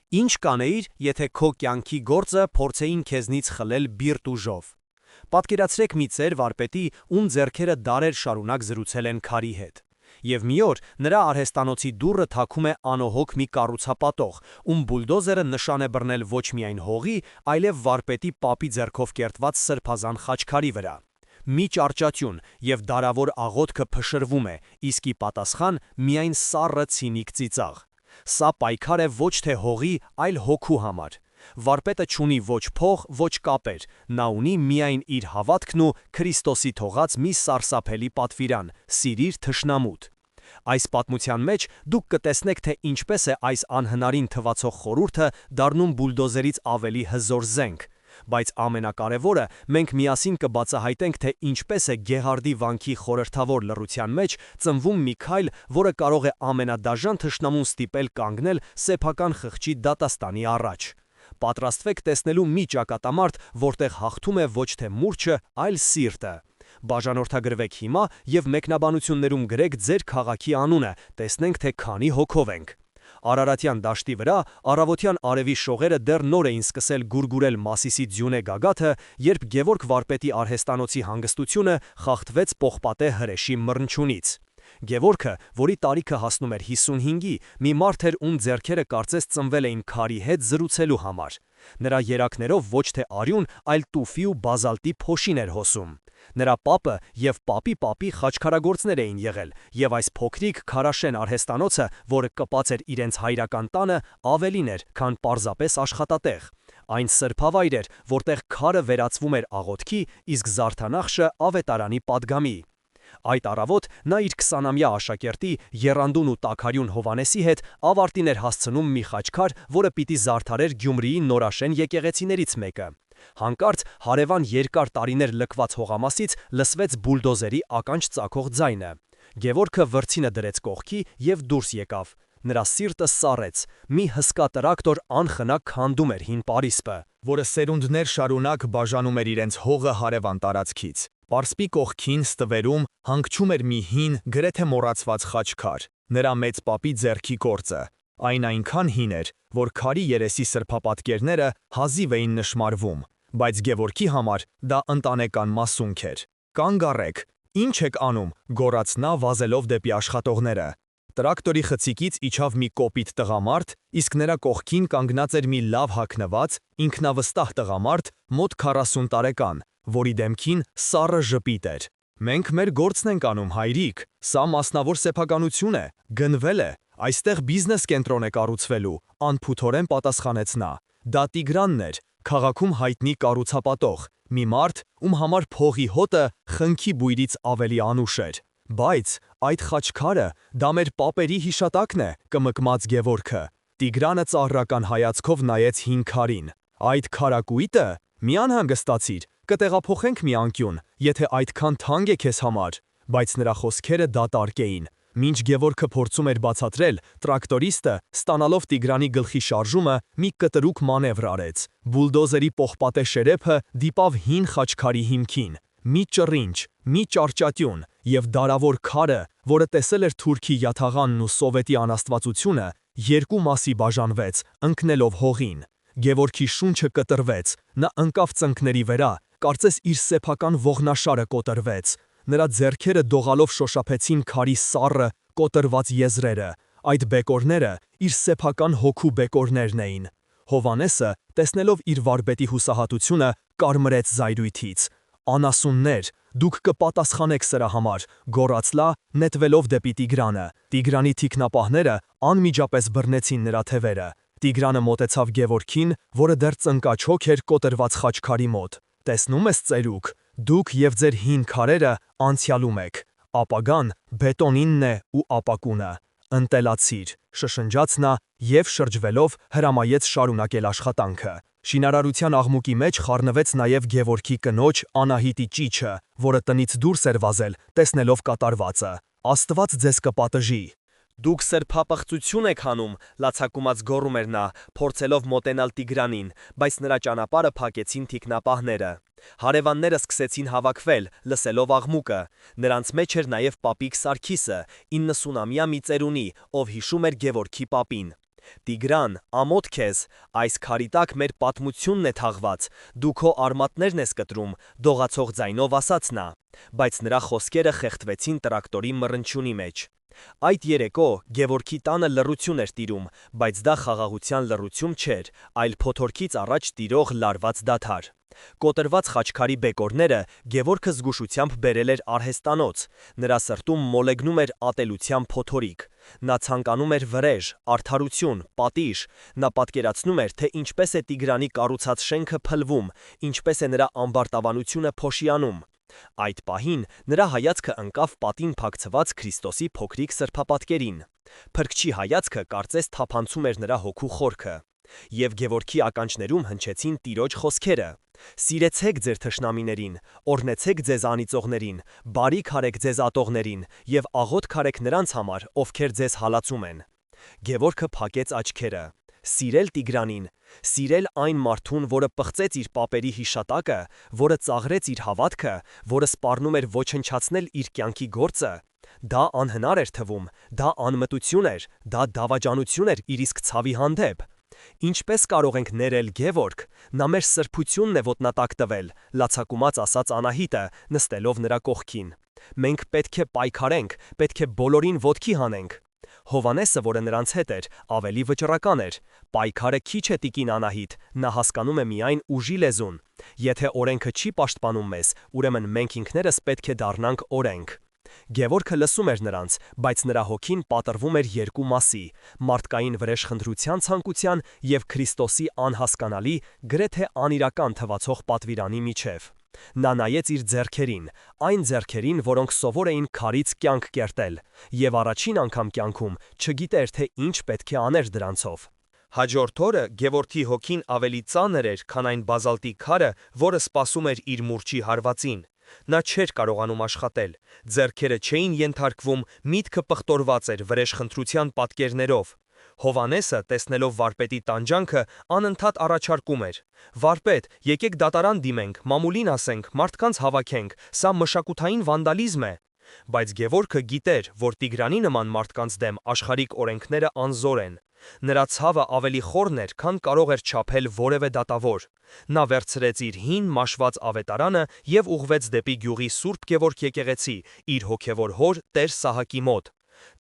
Ինչ կանեիր, եթե քո կյանքի գործը փորձեին քեզնից խլել բիրտ ուժով։ Պատկերացրեք մի ծեր վարպետի, ում ձեռքերը դարեր շարունակ զրուցել են քարի հետ։ Եվ մի օր նրա արհեստանոցի դուռը թակում է անոհոք մի կառուցապատող, ում բուլդոզերը նշան է բռնել ոչ միայն հողի, այլև վարպետի պապի ձեռքով կերտված սրբազան խաչքարի վրա։ Մի ճարճատյուն, և դարավոր աղոթքը փշրվում է, իսկ ի պատասխան միայն սառը ցինիկ ծիծաղ։ Սա պայքար է ոչ թե հողի, այլ հոգու համար։ Վարպետը չունի ոչ փող, ոչ կապեր, նա ունի միայն իր հավատքն ու Քրիստոսի թողած մի սարսափելի պատվիրան՝ սիրիր թշնամուդ։ Այս պատմության մեջ դուք կտեսնեք, թե ինչպես է այս անհնարին թվացող խորհուրդը դառնում բուլդոզերից ավելի հզոր զենք։ Բայց ամենակարևորը, մենք միասին կբացահայտենք, թե ինչպես է Գեղարդի վանքի խորհրդավոր լռության մեջ ծնվում մի քայլ, որը կարող է ամենադաժան թշնամուն ստիպել կանգնել սեփական խղճի դատաստանի առաջ։ Պատրաստվեք տեսնելու մի ճակատամարտ, որտեղ հաղթում է ոչ թե մուրճը, այլ սիրտը։ Բաժանորդագրվեք հիմա և մեկնաբանություններում գրեք ձեր քաղաքի անունը, տեսնենք, թե քանի հոգով ենք։ Արարատյան դաշտի վրա առավոտյան արևի շողերը դեռ նոր էին սկսել գուրգուրել Մասիսի ձյունե գագաթը, երբ Գևորգ վարպետի արհեստանոցի հանգստությունը խախտվեց պողպատե հրեշի մռնչյունից։ Գևորգը, որի տարիքը հասնում էր 55-ի, մի մարդ էր, ում ձեռքերը կարծես ծնվել էին քարի հետ զրուցելու համար։ Նրա երակներով ոչ թե արյուն, այլ տուֆի ու բազալտի փոշին էր հոսում։ Նրա պապը և պապի պապի խաչքարագործներ էին եղել, և այս փոքրիկ քարաշեն արհեստանոցը, որը կպած էր իրենց հայրական տանը, ավելին էր, քան պարզապես աշխատատեղ։ Այն սրբավայր էր, որտեղ քարը վերածվում էր աղոթքի, իսկ զարդանախշը ավետարանի պատգամի։ Այդ առավոտ նա իր 20-ամյա աշակերտի Եռանդուն ու Տաքարյուն Հովհաննեսի հետ ավարտին էր հասցնում մի խաչքար, որը պիտի զարդարեր Գյումրիի նորաշեն եկեղեցիներից մեկը։ Հանկարծ հարևան երկար տարիներ լքված հողամասից լսվեց բուլդոզերի ականջ ծակող ձայնը։ Գևորգը վրձինը դրեց կողքի և դուրս եկավ։ Նրա սիրտը սառեց։ Մի հսկա տրակտոր անխնա քանդում էր հին պարիսպը, որը սերունդներ շարունակ բաժանում էր իրենց հողը հարևան տարածքից։ Պարսպի կողքին ստվերում հանգչում էր մի հին, գրեթե մոռացված խաչքար, նրա մեծ պապի ձեռքի գործը։ Այն այնքան հին էր, որ քարի երեսի սրբապատկերները հազիվ էին նշմարվում, բայց Գևորգի համար դա ընտանեկան մասունք էր։ «Կանգ առեք, ինչ եք անում», գոռաց նա վազելով դեպի աշխատողները։ Տրակտորի խցիկից իջավ մի կոպիտ տղամարդ, իսկ նրա կողքին կանգնած էր մի լավ հագնված, ինքնավստահ տղամարդ, մոտ 40 տարեկան, որի դեմքին սառը ժպիտ էր։ «Մենք մեր գործն ենք անում, հայրիկ, սա մասնավոր սեփականություն է, գնվել է, այստեղ բիզնես կենտրոն է կառուցվելու», անփութորեն պատասխանեց նա։ Դա Տիգրանն էր, քաղաքում հայտնի կառուցապատող, մի մարդ, ում համար փողի հոտը խնքի բույրից ավելի անուշ էր։ «Բայց այդ խաչքարը, դա մեր պապերի հիշատակն է», կմկմաց Գևորգը։ Տիգրանը ծաղրական հայացքով նայեց հին քարին։ «Այդ քարակույտը, մի անհանգստացիր, կտեղափոխենք մի անկյուն, եթե այդքան թանկ է քեզ համար», բայց նրա խոսքերը դատարկ էին։ Մինչ Գևորգը փորձում էր բացատրել, տրակտորիստը, ստանալով Տիգրանի գլխի շարժումը, մի կտրուկ մանևր արեց։ Բուլդոզերի պողպատե շերեփը դիպավ հին խաչքարի հիմքին։ Մի ճռինչ, մի ճարճատյուն, և դարավոր քարը, որը տեսել էր թուրքի յաթաղանն ու սովետի անաստվածությունը, երկու մասի բաժանվեց, ընկնելով հողին։ Գևորգի շունչը կտրվեց, նա ընկավ ծնկների վրա, կարծես իր սեփական ողնաշարը կոտրվեց։ Նրա ձեռքերը դողալով շոշափեցին քարի սառը, կոտրված եզրերը։ Այդ բեկորները իր սեփական հոգու բեկորներն էին։ Հովհաննեսը, տեսնելով իր վարպետի հուսահատությունը, կարմրեց զայրույթից։ «Անասուններ, դուք կպատասխանեք սրա համար», գոռաց նա, նետվելով դեպի Տիգրանը։ Տիգրանի թիկնապահները անմիջապես բռնեցին նրա թևերը։ Տիգրանը մոտեցավ Գևորգին, որը դեռ ծնկաչոք էր կոտրված խաչքարի մոտ։ «Տեսնում ես, ծերուկ, դուք և ձեր հին քարերը անցյալում եք, ապագան բետոնինն է ու ապակունը։ Ընտելացիր», շշնջաց նա և շրջվելով հրամայեց շարունակել աշխատանքը։ Շինարարության աղմուկի մեջ խառնվեց նաև Գևորգի կնոջ Անահիտի ճիչը, որը տնից դուրս էր վազել, տեսնելով կատարվածը։ «Աստված ձեզ կպատժի»։ «Դուք սրբապղծություն եք անում», լացակումած գոռում էր նա, փորձելով մոտենալ Տիգրանին, բայց նրա ճանապարհը փակեցին թիկնապահները։ Հարևանները սկսեցին հավաքվել, լսելով աղմուկը։ Նրանց մեջ էր նաև պապիկ Սարգիսը, 90-ամյա մի ծերունի, ով հիշում էր Գևորգի պապին։ Տիգրան, ամոթ քեզ, այս քարի տակ մեր պատմությունն է թաղված, դու քո արմատներն ես կտրում, դողացող ձայնով ասաց նա, բայց նրա խոսքերը խեղդվեցին տրակտորի մռնչյունի մեջ։ Այդ երեկո Գևորգի տանը լռություն էր տիրում, բայց դա խաղաղության լռություն չէր, այլ փոթորկից առաջ տիրող լարված դադար։ Կոտրված խաչքարի բեկորները Գևորգը զգուշությամբ բերել էր արհեստանոց, նրա սրտում մոլեգնում էր ատելության փոթորիկ։ Նա ցանկանում էր վրեժ, արդարություն, պատիժ, նա պատկերացնում էր, թե ինչպես է Տիգրանի կառուցած շենքը փլվում, ինչպես է նրա ամբարտավանությունը փոշիանում։ Այդ պահին նրա հայացքը ընկավ պատին փակցված Քրիստոսի փոքրիկ սրբապատկերին։ Փրկչի հայացքը կարծես թափանցում էր նրա հոգու խորքը։ Եվ Գևորգի ականջներում հնչեցին Տիրոջ խոսքերը. «Սիրեցեք ձեր թշնամիներին, օրհնեցեք ձեզ անիծողներին, բարիք արեք ձեզ ատողներին և աղոթք արեք նրանց համար, ովքեր ձեզ հալածում են»։ Գևորգը փակեց աչքերը։ Սիրել Տիգրանին, սիրել այն մարդուն, որը պղծեց իր պապերի հիշատակը, որը ծաղրեց իր հավատքը, որը սպառնում էր ոչնչացնել իր կյանքի գործը։ Դա անհնար էր թվում, դա անմտություն էր, դա դավաճանություն էր իր իսկ ցավի հանդեպ։ Ինչպես կարող ենք ներել Գևորգ, նա մեր սրբությունն է ոտնատակ տվել, լացակումած ասաց Անահիտը, նստելով նրա կողքին։ Մենք պետք է պայքարենք, պետք է բոլորին ոտքի հանենք։ Հովանեսը, որը նրանց հետ էր, ավելի վճռական էր։ Պայքարը քիչ է տիկին Անահիտ, նա հասկանում է միայն ուժի լեզուն։ Եթե օրենքը չի պաշտպանում մեզ, ուրեմն մենք ինքներս պետք է դառնանք օրենք։ Գևորգը լսում էր նրանց, բայց նրա հոգին պատռվում էր երկու մասի՝ մարդկային վրեժխնդրության ցանկության և Քրիստոսի անհասկանալի, գրեթե անիրական թվացող պատվիրանի միջև։ Նա նայեց իր ձեռքերին, այն ձեռքերին, որոնք սովոր էին քարից կյանք կերտել, և առաջին անգամ կյանքում չգիտեր, թե ինչ պետք է աներ դրանցով։ Հաջորդ օրը Գևորգի հոգին ավելի ծանր էր, քան այն բազալտի քարը, որը սպասում էր իր մուրճի հարվածին։ Նա չէր կարողանում աշխատել, ձեռքերը չէին ենթարկվում, միտքը պղտորված էր վրեժխնդրության պատկերներով։ Հովանեսը, տեսնելով վարպետի տանջանքը, անընդհատ առաջարկում էր. «Վարպետ, եկեք դատարան դիմենք, մամուլին ասենք, մարդկանց հավաքենք, սա մշակութային վանդալիզմ է»։ Բայց Գևորգը գիտեր, որ Տիգրանի նման մարդկանց դեմ աշխարհիկ օրենքները անզոր են։ Նրա ցավը ավելի խորն էր, քան կարող էր չափել որևէ դատավոր։ Նա վերցրեց իր հին մաշված ավետարանը և ուղղվեց դեպի գյուղի Սուրբ Գևորգ եկեղեցի, իր հոգևոր հոր Տեր Սահակի մոտ։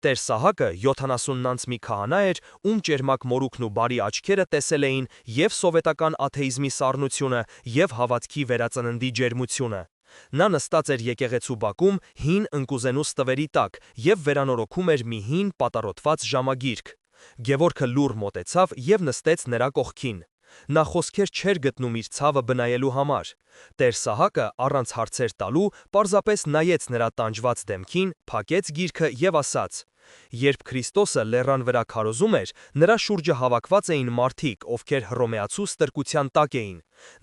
Տեր Սահակը 70-անց մի քահանա էր, ում ճերմակ մորուքն ու բարի աչքերը տեսել էին և սովետական աթեիզմի սառնությունը, և հավատքի վերածննդի ջերմությունը։ Նա նստած էր եկեղեցու բակում հին ընկուզենու ստվերի տակ և վերանորոգում էր մի հին պատառոտված ժամագիրք։ Գևորգը լուռ մոտեցավ և նստեց նրա կողքին։ Նա խոսքեր չէր գտնում իր ցավը բնայելու համար։ Տեր Սահակը, առանց հարցեր տալու, պարզապես նայեց նրա տանջված դեմքին, փակեց գիրքը և ասաց. «Երբ Քրիստոսը լեռան վրա քարոզում էր, նրա շուրջը հավաքված էին մարդիկ, ովքեր հռոմեացու ստրկության տակ էին։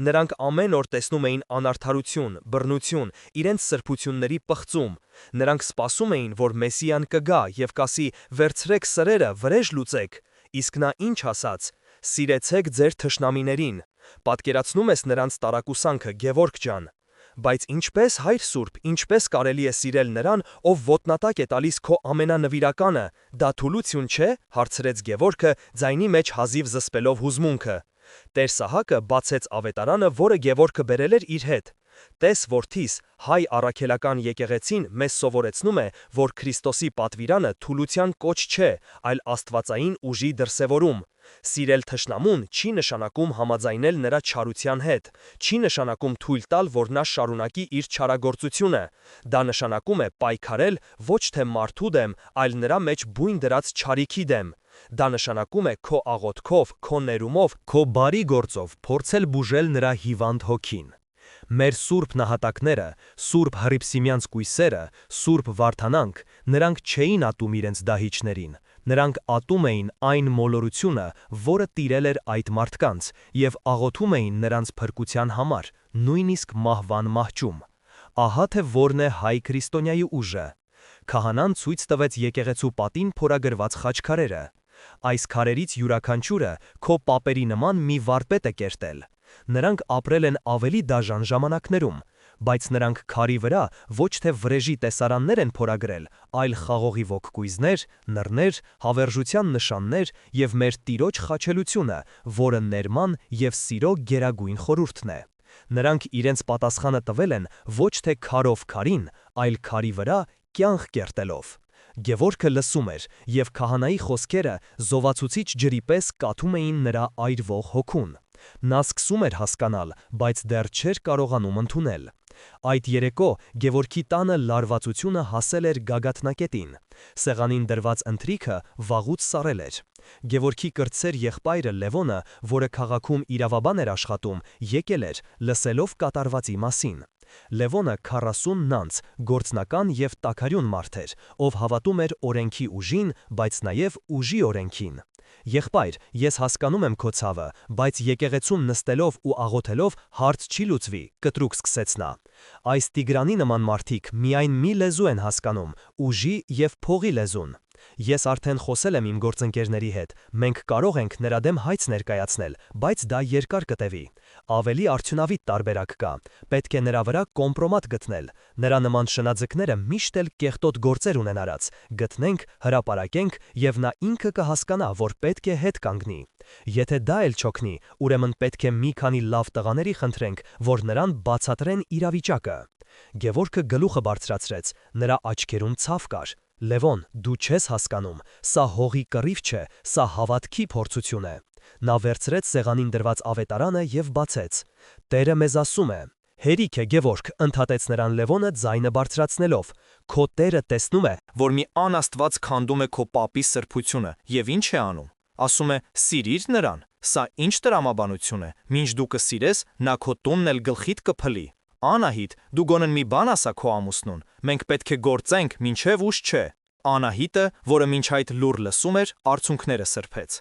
Նրանք ամեն օր տեսնում էին անարդարություն, բռնություն, իրենց սրբությունների պղծում։ Նրանք սպասում էին, որ Մեսիան կգա և կասի. «Վերցրեք սրերը, վրեժ լուծեք»։ Իսկ նա ինչ ասաց. «Սիրեցեք ձեր թշնամիներին»։ Պատկերացնում ես նրանց տարակուսանքը, Գևորգ ջան։ Բայց ինչպես, Հայր Սուրբ, ինչպես կարելի է սիրել նրան, ով ոտնատակ է տալիս քո ամենանվիրականը, դա թուլություն չէ, հարցրեց Գևորգը, ձայնի մեջ հազիվ զսպելով հուզմունքը։ Տեր Սահակը բացեց ավետարանը, որը Գևորգը բերել էր իր հետ։ Տես, որդիս, հայ առաքելական եկեղեցին մեզ սովորեցնում է, որ Քրիստոսի պատվիրանը թուլության կոչ չէ, այլ աստվածային ուժի դրսևորում։ Սիրել թշնամուն չի նշանակում համաձայնել նրա չարության հետ, չի նշանակում թույլ տալ, որ նա շարունակի իր չարագործությունը։ Դա նշանակում է պայքարել ոչ թե մարդու դեմ, այլ նրա մեջ բույն դրած չարիքի դեմ։ Դա նշանակում է քո աղոթքով, քո ներումով, քո բարի գործով փորձել բուժել նրա հիվանդ հոգին։ Մեր սուրբ նահատակները, սուրբ Հռիփսիմյանց կույսերը, սուրբ Վարդանանք, նրանք չէին ատում իրենց դահիճներին, նրանք ատում էին այն մոլորությունը, որը տիրել էր այդ մարդկանց, և աղոթում էին նրանց փրկության համար, նույնիսկ մահվան մահճում։ Ահա թե որն է հայ քրիստոնյայի ուժը։ Քահանան ցույց տվեց եկեղեցու պատին փորագրված խաչքարերը։ Այս քարերից յուրաքանչյուրը քո պապերի նման մի վարպետ է կերտել։ Նրանք ապրել են ավելի դաժան ժամանակներում։ բայց նրանք քարի վրա ոչ թե վրեժի տեսարաններ են փորագրել, այլ խաղողի ոգկույզներ, նռներ, հավերժության նշաններ և մեր Տիրոջ խաչելությունը, որը ներման և սիրո գերագույն խորհուրդն է։ Նրանք իրենց պատասխանը տվել են ոչ թե քարով քարին, այլ քարի վրա կյանք կերտելով։ Գևորգը լսում էր, և քահանայի խոսքերը զովացուցիչ ջրի պես կաթում էին նրա այրվող հոգուն։ Նա սկսում էր հասկանալ, բայց դեռ չէր կարողանում ընդունել։ Այդ երեկո Գևորգի տանը լարվածությունը հասել էր գագաթնակետին։ Սեղանին դրված ընթրիքը վաղուց սառել էր։ Գևորգի կրտսեր եղբայրը Լևոնը, որը քաղաքում իրավաբան էր աշխատում, եկել էր, լսելով կատարվածի մասին։ Լևոնը 40 անց, գործնական և տաքարյուն մարդ էր, ով հավատում էր օրենքի ուժին, բայց նաև ուժի օրենքին։ Եղբայր, ես հասկանում եմ քո ցավը, բայց եկեղեցում նստելով ու աղոթելով հարց չի լուծվի, կտրուկ սկսեց նա։ Այս Տիգրանի նման մարդիկ միայն մի լեզու են հասկանում՝ ուժի և փողի լեզուն։ Ես արդեն խոսել եմ իմ գործընկերների հետ, մենք կարող ենք նրա դեմ հայց ներկայացնել, բայց դա երկար կտևի։ Ավելի արդյունավետ տարբերակ կա, պետք է նրա վրա կոմպրոմատ գտնել։ Նրա նման շնաձկները միշտ էլ կեղտոտ գործեր ունեն արած, գտնենք, հրապարակենք, և նա ինքը կհասկանա, որ պետք է հետ կանգնի։ Եթե դա էլ չօգնի, ուրեմն պետք է մի քանի լավ տղաների խնդրենք, որ նրան բացատրեն իրավիճակը։ Գևորգը գլուխը բարձրացրեց, նրա աչքերում ցավ կար։ Լևոն, դու չես հասկանում, սա հողի կռիվ չէ, սա հավատքի փորձություն է։ Նա վերցրեց սեղանին դրված ավետարանը և բացեց։ Տերը մեզ ասում է. Հերիք է Գևորգ, ընդհատեց նրան Լևոնը ձայնը բարձրացնելով։ Քո Տերը տեսնում է, որ մի անաստված քանդում է քո պապի սրբությունը, և ինչ է անում։ Ասում է. «Սիրիր նրան»։ Սա ինչ տրամաբանություն է։ Մինչ դու կսիրես, նա քո տունն էլ գլխիդ կփլի։ Անահիտ, դու գոնեն մի բան ասա քո ամուսնուն։ Մենք պետք է գործենք, մինչև ուշ չէ։ Անահիտը, որը մինչ այդ լուռ լսում էր, արցունքները սրբեց։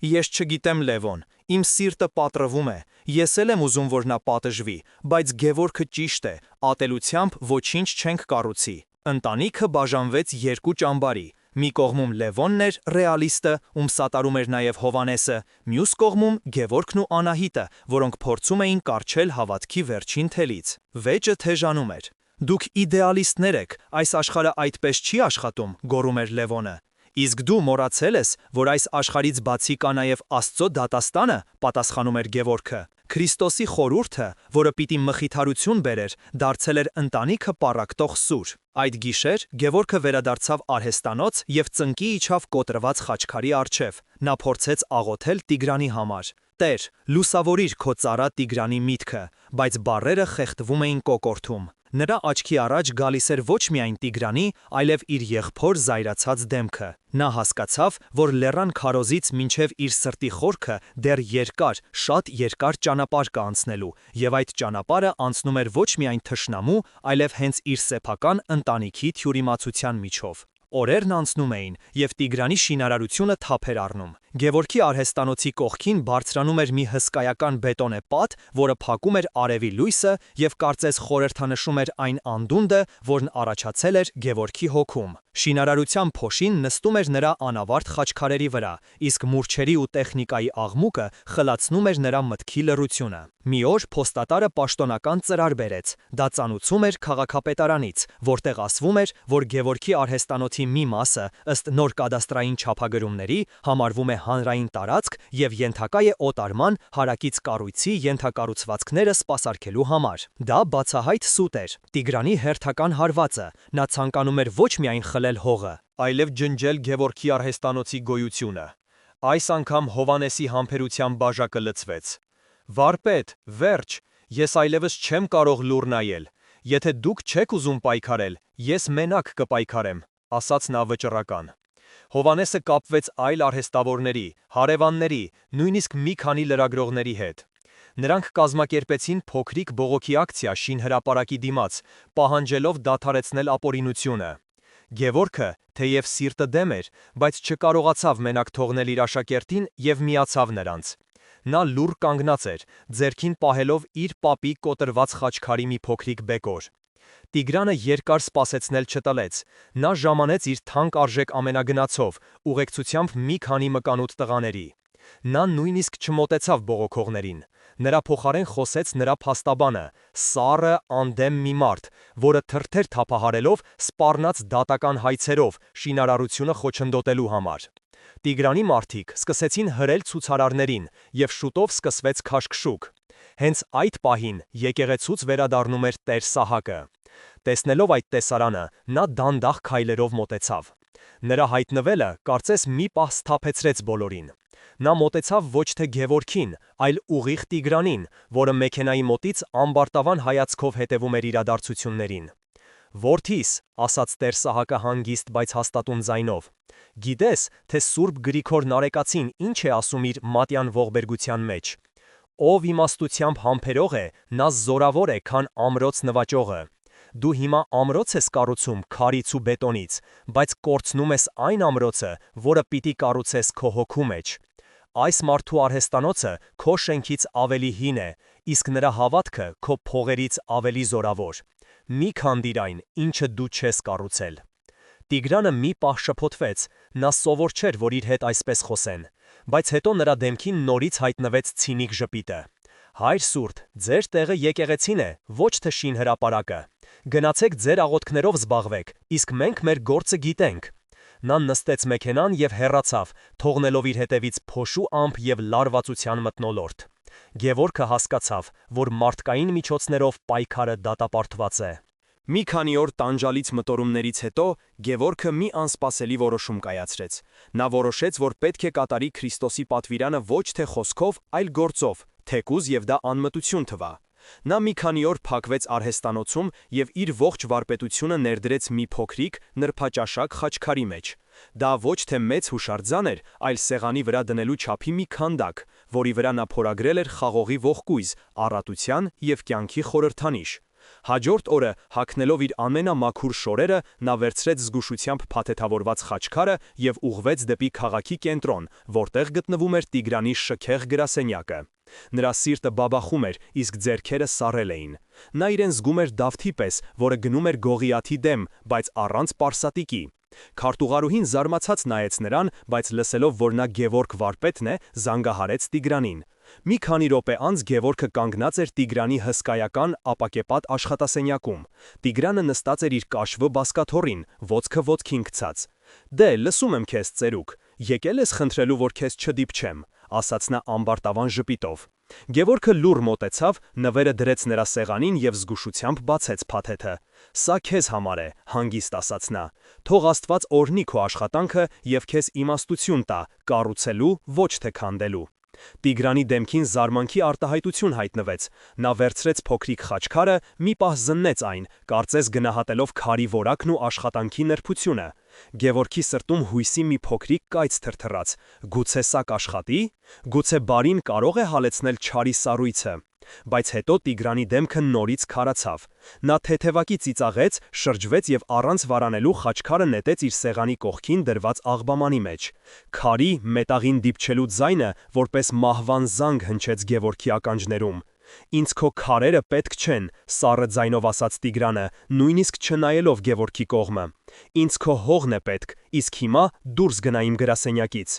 Ես չգիտեմ, Լևոն, իմ սիրտը պատռվում է։ Ես էլ եմ ուզում, որ նա պատժվի, բայց Գևորգը ճիշտ է, ատելությամբ ոչինչ չենք կառուցի։ Ընտանիքը բաժանվեց երկու ճամբարի։ Մի կողմում Լևոնն էր, ռեալիստը, ում սատարում էր նաև Հովանեսը, մյուս կողմում Գևորգն ու Անահիտը, որոնք փորձում էին կառչել հավատքի վերջին թելից։ Վեճը թեժանում էր։ Դուք իդեալիստներ եք, այս աշխարհը այդպես չի աշխատում, գոռում էր Լևոնը։ Իսկ դու մոռացել ես, որ այս աշխարհից բացի կա նաև Աստծո դատաստանը, պատասխանում էր Գևորգը։ Քրիստոսի խորհուրդը, որը պիտի մխիթարություն բերեր, դարձել էր ընտանիքը պառակտող սուր։ Այդ գիշեր Գևորգը վերադարձավ արհեստանոց և ծնկի իջավ կոտրված խաչքարի առջև։ Նա փորձեց աղոթել Տիգրանի համար. Տեր, լուսավորիր քո ծառա Տիգրանի միտքը, բայց բառերը խեղդվում էին կոկորդում։ Նրա աչքի առաջ գալիս էր ոչ միայն Տիգրանի, այլև իր եղբոր զայրացած դեմքը։ Նա հասկացավ, որ լեռան քարոզից մինչև իր սրտի խորքը դեռ երկար, շատ երկար ճանապարհ կա անցնելու, և այդ ճանապարհը անցնում էր ոչ միայն թշնամու, այլև հենց իր սեփական ընտանիքի թյուրիմացության միջով։ Օրերն անցնում էին, և Տիգրանի շինարարությունը թափ էր առնում։ Գևորգի արհեստանոցի կողքին բարձրանում էր մի հսկայական բետոնե պատ, որը փակում էր արևի լույսը և կարծես խորհրդանշում էր այն անդունդը, որն առաջացել էր Գևորգի հոգում։ Շինարարության փոշին նստում էր նրա անավարտ խաչքարերի վրա, իսկ մուրչերի ու տեխնիկայի աղմուկը խլացնում էր նրա մտքի լռությունը։ Մի օր փոստատարը պաշտոնական ծրար բերեց։ Դա ծանուցում էր քաղաքապետարանից, որտեղ ասվում էր, որ Գևորգի արհեստանոցի մի մասը, ըստ նոր կադաստրային չափագրումների, համարվում է հանրային տարածք և ենթակա է օտարման հարակից կառույցի ենթակառուցվածքները սպասարկելու համար։ Դա բացահայտ սուտ էր, Տիգրանի հերթական հարվածը։ Նա ցանկանում էր ոչ միայն խլել հողը, այլև ջնջել Գևորգի արհեստանոցի գոյությունը։ Այս անգամ Հովանեսի համբերության բաժակը լցվեց։ Վարպետ, վերջ, ես այլևս չեմ կարող լուռ նայել։ Եթե դուք չեք ուզում պայքարել, ես մենակ կպայքարեմ, ասաց նա վճռական։ Հովանեսը կապվեց այլ արհեստավորների, հարևանների, նույնիսկ մի քանի լրագրողների հետ։ Նրանք կազմակերպեցին փոքրիկ բողոքի ակցիա շինհրապարակի դիմաց, պահանջելով դադարեցնել ապօրինությունը։ Գևորգը, թեև սիրտը դեմ էր, բայց չկարողացավ մենակ թողնել իր աշակերտին և միացավ նրանց։ Նա լուռ կանգնած էր, ձեռքին պահելով իր պապի կոտրված խաչքարի մի փոքրիկ բեկոր։ Տիգրանը երկար սպասեցնել չտալեց։ Նա ժամանեց իր թանկ արժեք ամենագնացով, ուղեկցությամբ մի քանի մկանուտ տղաների։ Նա նույնիսկ չմոտեցավ բողոքողներին։ Նրա փոխարեն խոսեց նրա փաստաբանը՝ սառը անդեմ մի մարդ, որը թրթեր թափահարելով սպառնաց դատական հայցերով շինարարությունը խոչընդոտելու համար։ Տիգրանի մարդիկ սկսեցին հրել ցուցարարներին և շուտով սկսվեց քաշքշուկ։ Հենց այդ պահին եկեղեցուց վերադառնում էր Տեր Սահակը։ Տեսնելով այդ տեսարանը, նա դանդաղ քայլերով մոտեցավ։ Նրա հայտնվելը կարծես մի պահ սթափեցրեց բոլորին։ Նա մոտեցավ ոչ թե Գևորգին, այլ ուղիղ Տիգրանին, որը մեքենայի մոտից ամբարտավան հայացքով հետևում էր իրադարձություններին։ «Որդիս», ասաց Տեր Սահակը հանգիստ, բայց հաստատուն ձայնով, «գիտես, թե Սուրբ Գրիգոր Նարեկացին ինչ է ասում իր մատյան ողբերգության մեջ. ով իմաստությամբ համբերող է, նա զորավոր է, քան ամրոց նվաճողը։ Դու հիմա ամրոց ես կառուցում քարից ու բետոնից, բայց կորցնում ես այն ամրոցը, որը պիտի կառուցես քո հոգու մեջ։ Այս մարդու արհեստանոցը քո շենքից ավելի հին է, իսկ նրա հավատքը քո փողերից ավելի զորավոր։ Մի քանդիր այն, ինչը դու չես կառուցել»։ Տիգրանը մի պահ շփոթվեց, նա սովոր չէր, որ իր հետ այսպես խոսեն, բայց հետո նրա դեմքին նորից հայտնվեց ցինիկ ժպիտը։ «Հայր սուրդ, ձեր տեղը եկեղեցին է, ոչ թե շինհրապարակը։ Գնացեք ձեր աղոթքներով զբաղվեք, իսկ մենք մեր գործը գիտենք»։ Նա նստեց մեքենան և հեռացավ, թողնելով իր հետևից փոշու ամպ և լարվածության մթնոլորտ։ Գևորգը հասկացավ, որ մարդկային միջոցներով պայքարը դատապարտված է։ Մի քանի օր տանջալից մտորումներից հետո Գևորգը մի անսպասելի որոշում կայացրեց։ Նա որոշեց, որ պետք է կատարի Քրիստոսի պատվիրանը ոչ թե խոսքով, այլ գործով, թեկուզ և դա անմտություն թվա։ Նա մի քանի օր փակվեց արհեստանոցում և իր ողջ վարպետությունը ներդրեց մի փոքրիկ, նրբաճաշակ խաչքարի մեջ։ Դա ոչ թե մեծ հուշարձան էր, այլ սեղանի վրա դնելու չափի մի քանդակ, որի վրա նա փորագրել էր խաղողի ողկույզ, առատության և կյանքի խորհրդանիշ։ Հաջորդ օրը, հագնելով իր ամենամաքուր շորերը, նա վերցրեց զգուշությամբ փաթեթավորված խաչքարը և ուղղվեց դեպի քաղաքի կենտրոն, որտեղ գտնվում էր Տիգրանի շքեղ գրասենյակը։ Նրա սիրտը բաբախում էր, իսկ ձեռքերը սառել էին։ Նա իրեն զգում էր Դավթի պես, որը գնում էր Գողիաթի դեմ, բայց առանց պարսատիկի։ Քարտուղարուհին զարմացած նայեց նրան, բայց լսելով, որ նա Գևորգ վարպետն է, զանգահարեց Տիգրանին։ Մի քանի րոպե անց Գևորգը կանգնած էր Տիգրանի հսկայական ապակեպատ աշխատասենյակում։ Տիգրանը նստած էր իր կաշվը բազկաթոռին, ոտքը ոտքին գցած։ «Դե, լսում եմ քեզ, ծերուկ, եկել ես խնդրելու, որ քեզ չդիպչեմ», ասաց նա ամբարտավան ժպիտով։ Գևորգը լուռ մոտեցավ, նվերը դրեց նրա սեղանին և զգուշությամբ բացեց փաթեթը։ «Սա քեզ համար է», հանգիստ ասաց նա։ «Թող Աստված օրհնի քո աշխատանքը և քեզ իմաստություն տա, կառուցելու, ոչ թե քանդելու»։ Տիգրանի դեմքին զարմանքի արտահայտություն հայտնվեց։ Նա վերցրեց փոքրիկ խաչքարը, մի պահ զննեց այն, կարծես գնահատելով քարի որակն ու աշխատանքի նրբությունը։ Գևորգի սրտում հույսի մի փոքրիկ կայծ թրթռաց։ Գուցե սա կաշխատի։ Գուցե բարին կարող է հալեցնել չարի սառույցը։ Բայց հետո Տիգրանի դեմքը նորից քարացավ։ Նա թեթևակի ծիծաղեց, շրջվեց և առանց վարանելու խաչքարը նետեց իր սեղանի կողքին դրված աղբամանի մեջ։ Քարի մետաղին դիպչելու ձայնը որպես մահվան զանգ հնչեց Գևորգի ականջներում։ «Ինձ քո քարերը պետք չեն», սառը ձայնով ասաց Տիգրանը, նույնիսկ չնայելով Գևորգի կողմը։ «Ինձ քո հողն է պետք, իսկ հիմա դուրս գնա իմ գրասենյակից»։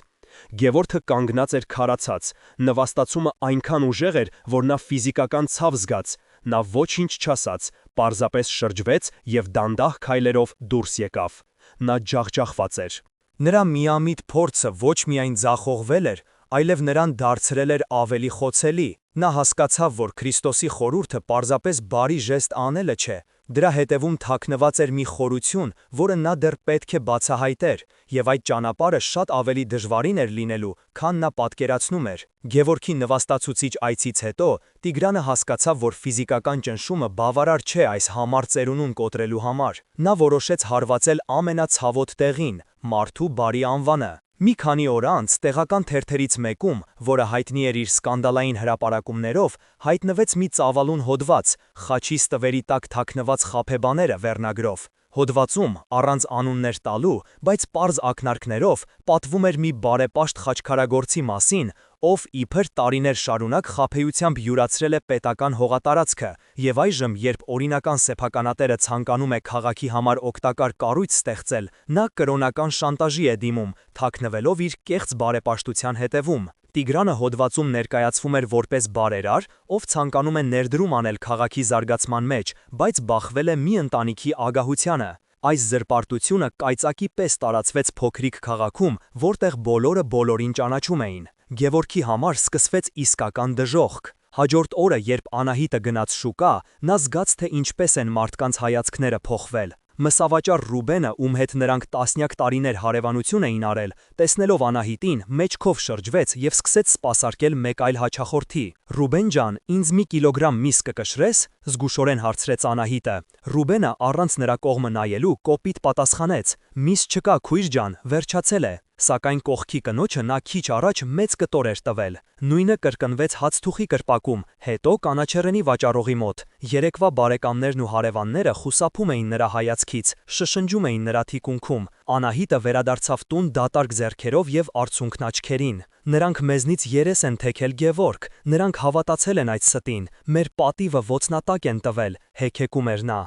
Գևորգը կանգնած էր քարացած։ Նվաստացումը այնքան ուժեղ էր, որ նա ֆիզիկական ցավ զգաց։ Նա ոչինչ չասաց, պարզապես շրջվեց և դանդաղ քայլերով դուրս եկավ։ Նա ջախջախված էր։ Նրա միամիտ փորձը ոչ միայն ձախողվել էր, այլև նրան դարձրել էր ավելի խոցելի։ Նա հասկացավ, որ Քրիստոսի խորհուրդը պարզապես բարի ժեստ անելը չէ, դրա հետևում թաքնված էր մի խորություն, որը նա դեռ պետք է բացահայտեր, և այդ ճանապարհը շատ ավելի դժվարին էր լինելու, քան նա պատկերացնում էր։ Գևորգի նվաստացուցիչ այցից հետո Տիգրանը հասկացավ, որ ֆիզիկական ճնշումը բավարար չէ այս համառ ծերունուն կոտրելու համար։ Նա որոշեց հարվածել ամենացավոտ տեղին՝ մարդու բարի անվանը։ Մի քանի օր անց տեղական թերթերից մեկում, որը հայտնի էր իր սկանդալային հրապարակումներով, հայտնվեց մի ծավալուն հոդված՝ «Խաչի ստվերի տակ թաքնված խաբեբաները» վերնագրով։ Հոդվածում, առանց անուններ տալու, բայց պարզ ակնարկներով, պատվում էր մի բարեպաշտ խաչքարագործի մասին, ով իբր տարիներ շարունակ խաբեությամբ յուրացրել է պետական հողատարածքը, և այժմ, երբ օրինական սեփականատերը ցանկանում է քաղաքի համար օգտակար կառույց ստեղծել, նա կրոնական շանտաժի է դիմում, թաքնվելով իր կեղծ բարեպաշտության հետևում։ Տիգրանը հոդվածում ներկայացվում էր որպես բարերար, ով ցանկանում է ներդրում անել քաղաքի զարգացման մեջ, բայց բախվել է մի ընտանիքի ագահությանը։ Այս զրպարտությունը կայծակի պես տարածվեց փոքրիկ քաղաքում, որտեղ բոլորը բոլորին ճանաչում էին։ Գևորգի համար սկսվեց իսկական դժոխք։ Հաջորդ օրը, երբ Անահիտը գնաց շուկա, նա զգաց, թե ինչպես են մարդկանց հայացքները փոխվել։ Մսավաճառ Ռուբենը, ում հետ նրանք տասնյակ տարիներ հարևանություն էին արել, տեսնելով Անահիտին, մեջքով շրջվեց և սկսեց սպասարկել մեկ այլ հաչախորդի։ «Ռուբեն ջան, ինձ մի կիլոգրամ միս կկշռես», զգուշորեն հարցրեց Անահիտը։ Ռուբենը առանց նրա կողմը նայելու կոպիտ պատասխանեց. «Միս չկա, քույր ջան, վերջացել է»։ Սակայն կողքի կնոջը նա քիչ առաջ մեծ կտոր էր տվել։ Նույնը կրկնվեց հացթուխի կրպակում, հետո կանաչեղենի վաճառողի մոտ։ Երեկվա բարեկամներն ու հարևանները խուսափում էին նրա հայացքից, շշնջում էին նրա թիկունքում։ Անահիտը վերադարձավ տուն դատարկ ձեռքերով և արցունքն աչքերին։ «Նրանք մեզնից երես են թեքել, Գևորգ, նրանք հավատացել են այդ ստին, մեր պատիվը ոտնատակ են տվել», հեգեկում էր նա։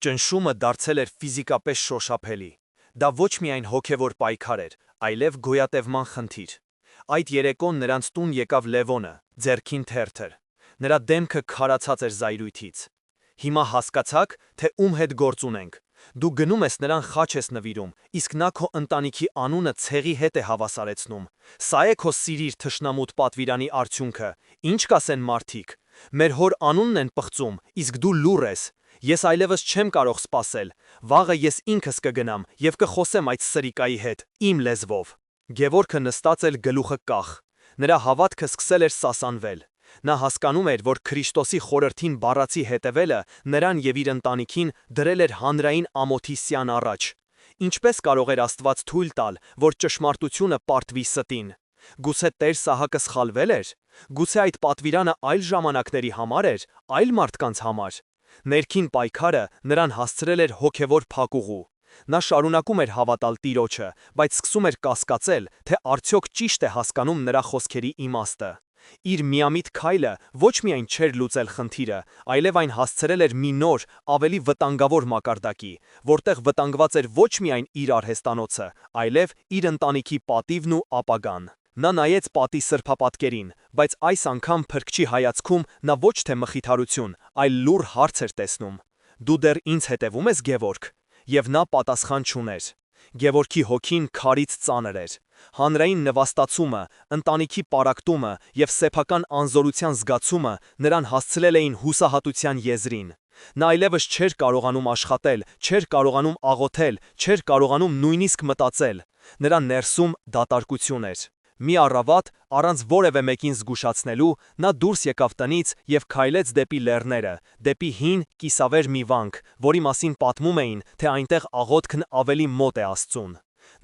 Ճնշումը դարձել էր ֆիզիկապես շոշափելի։ Դա ոչ միայն հոգևոր պայքար էր, այլև գոյատևման խնդիր։ Այդ երեկոն նրանց տուն եկավ Լևոնը, ձեռքին թերթր։ Նրա դեմքը քարացած էր զայրույթից։ «Հիմա հասկացաք, թե ում հետ գործ ունենք։ Դու գնում ես նրան խաչ ես նվիրում, իսկ նա քո ընտանիքի անունը ցեղի հետ է հավասարեցնում։ Սա է քո սիրիր թշնամուտ պատվիրանի արդյունքը։ Ինչ կասեն մարդիկ։ Մեր հոր անունն են պղծում, իսկ դու լուռ ես։ Ես այլևս չեմ կարող սպասել։ Վաղը ես ինքս կգնամ և կխոսեմ այդ սրիկայի հետ, իմ լեզվով»։ Գևորգը նստած էր գլուխը կախ։ Նրա հավատքը սկսել էր սասանվել։ Նա հասկանում էր, որ Քրիստոսի խորհրդին բառացի հետևելը նրան և իր ընտանիքին դրել էր հանրային ամոթի սյան առաջ։ Ինչպես կարող էր Աստված թույլ տալ, որ ճշմարտությունը պարտվի ստին։ Գուցե Տեր Սահակը սխալվել էր։ Գուցե այդ պատվիրանը այլ ժամանակների համար էր, այլ մարդկանց համար։ Ներքին պայքարը նրան հասցրել էր հոգևոր փակուղու։ Նա շարունակում էր հավատալ Տիրոջը, բայց սկսում էր կասկածել, թե արդյոք ճիշտ է հասկանում նրա խոսքերի իմաստը։ Իր միամիտ քայլը ոչ միայն չէր լուծել խնդիրը, այլև այն հասցրել էր մի նոր, ավելի վտանգավոր մակարդակի, որտեղ վտանգված էր ոչ միայն իր արհեստանոցը, այլև իր ընտանիքի պատիվն ու ապագան։ Նա նայեց պատի սրբապատկերին, բայց այս անգամ փրկչի հայացքում նա ոչ թե մխիթարություն, այլ լուռ հարց էր տեսնում. «Դու դեռ ինձ հետևում ես, Գևորգ»։ Եվ նա պատասխան չուներ։ Գևորգի հոգին քարից ծանր էր։ Հանրային նվաստացումը, ընտանիքի պառակտումը և սեփական անզորության զգացումը նրան հասցրել էին հուսահատության եզրին։ Նա այլևս չէր կարողանում աշխատել, չէր կարողանում աղոթել, չէր կարողանում նույնիսկ մտածել։ Նրա ներսում դատարկություն էր։ Մի առավոտ, առանց որևէ մեկին զգուշացնելու, նա դուրս եկավ տնից և քայլեց դեպի լեռները, դեպի հին, կիսավեր մի վանք, որի մասին պատմում էին, թե այնտեղ աղոթքն ավելի մոտ է Աստծուն։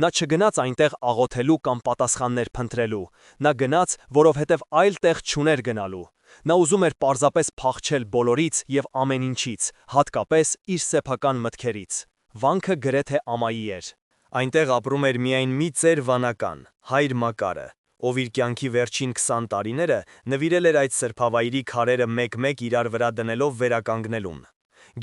Նա չգնաց այնտեղ աղոթելու կամ պատասխաններ փնտրելու։ Նա գնաց, որովհետև այլ տեղ չուներ գնալու։ Նա ուզում էր պարզապես փախչել բոլորից և ամեն ինչից, հատկապես իր սեփական մտքերից։ Վանքը գրեթե ամայի էր։ Այնտեղ ապրում էր միայն մի ծեր վանական, հայր Մակարը, ով իր կյանքի վերջին 20 տարիները նվիրել էր այդ սրբավայրի քարերը մեկ-մեկ իրար վրա դնելով վերականգնելուն։